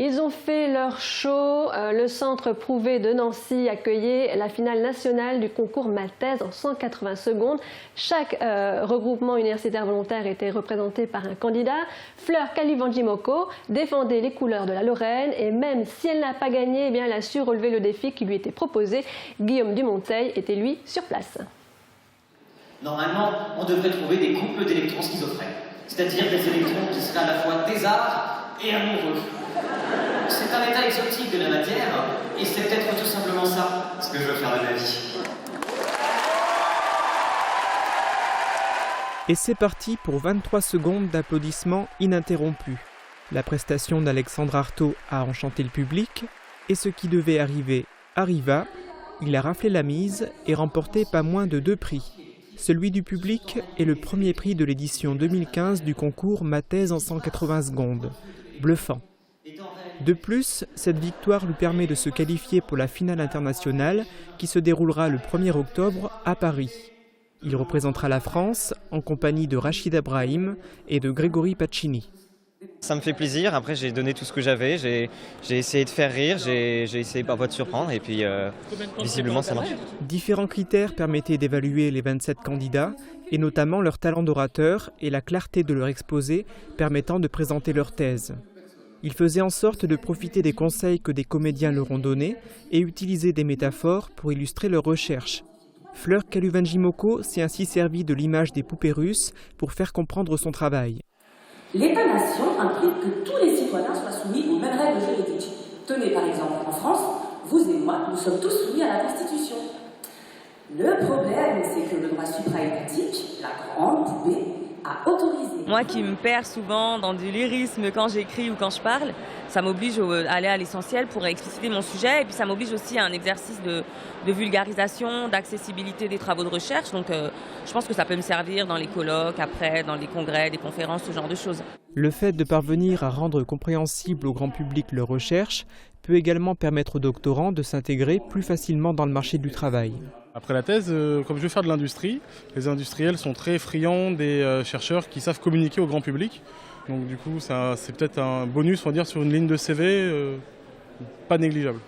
Ils ont fait leur show. Le centre Prouvé de Nancy accueillait la finale nationale du concours Maltaise en 180 secondes. Chaque regroupement universitaire volontaire était représenté par un candidat. Fleur Kalivanjimoko défendait les couleurs de la Lorraine et même si elle n'a pas gagné, eh bien, elle a su relever le défi qui lui était proposé. Guillaume Dumonteil était lui sur place. Normalement, on devrait trouver des couples d'électrons schizophrènes, c'est-à-dire des électrons qui seraient à la fois thésards et amoureux. C'est un état exotique de la matière, et c'est peut-être tout simplement ça, ce que je veux faire de ma vie. Et c'est parti pour 23 secondes d'applaudissements ininterrompus. La prestation d'Alexandre Artaud a enchanté le public, et ce qui devait arriver arriva. Il a raflé la mise et remporté pas moins de 2 prix. Celui du public est le premier prix de l'édition 2015 du concours Ma thèse en 180 secondes. Bluffant. De plus, cette victoire lui permet de se qualifier pour la finale internationale qui se déroulera le 1er octobre à Paris. Il représentera la France en compagnie de Rachid Abrahim et de Grégory Pacini. Ça me fait plaisir, après j'ai donné tout ce que j'avais, j'ai essayé de faire rire, j'ai essayé parfois de surprendre et puis visiblement ça marche. Différents critères permettaient d'évaluer les 27 candidats et notamment leur talent d'orateur et la clarté de leur exposé permettant de présenter leur thèse. Ils faisaient en sorte de profiter des conseils que des comédiens leur ont donnés et utiliser des métaphores pour illustrer leurs recherches. Fleur Kalivanjimoko s'est ainsi servie de l'image des poupées russes pour faire comprendre son travail. L'État-nation implique que tous les citoyens soient soumis aux mêmes règles juridiques. Tenez par exemple, en France, vous et moi, nous sommes tous soumis à la Constitution. Le problème, c'est que le droit supraétatique, la grande poupée, a autorisé... Moi qui me perds souvent dans du lyrisme quand j'écris ou quand je parle, ça m'oblige à aller à l'essentiel pour expliciter mon sujet et puis ça m'oblige aussi à un exercice de vulgarisation, d'accessibilité des travaux de recherche. Donc je pense que ça peut me servir dans les colloques, après, dans les congrès, des conférences, ce genre de choses. Le fait de parvenir à rendre compréhensible au grand public leurs recherches peut également permettre aux doctorants de s'intégrer plus facilement dans le marché du travail. Après la thèse, comme je veux faire de l'industrie, les industriels sont très friands des chercheurs qui savent communiquer au grand public. Donc du coup, c'est peut-être un bonus, on va dire, sur une ligne de CV, pas négligeable.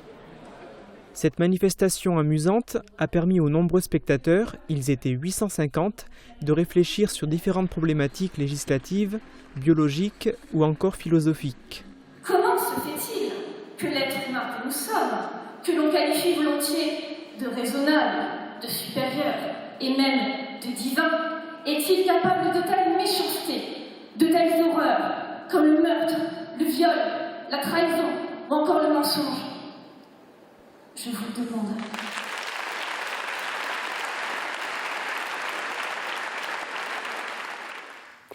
Cette manifestation amusante a permis aux nombreux spectateurs, ils étaient 850, de réfléchir sur différentes problématiques législatives, biologiques ou encore philosophiques. Comment se fait-il que l'être humain que nous sommes, que l'on qualifie volontiers de raisonnable, de supérieur et même de divin, est-il capable de telles méchancetés, de telles horreurs, comme le meurtre, le viol, la trahison ou encore le mensonge? Je vous le demande.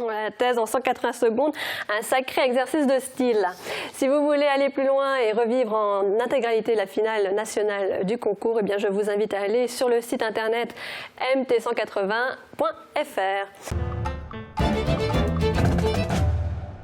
La thèse en 180 secondes, un sacré exercice de style. Si vous voulez aller plus loin et revivre en intégralité la finale nationale du concours, eh bien je vous invite à aller sur le site internet mt180.fr.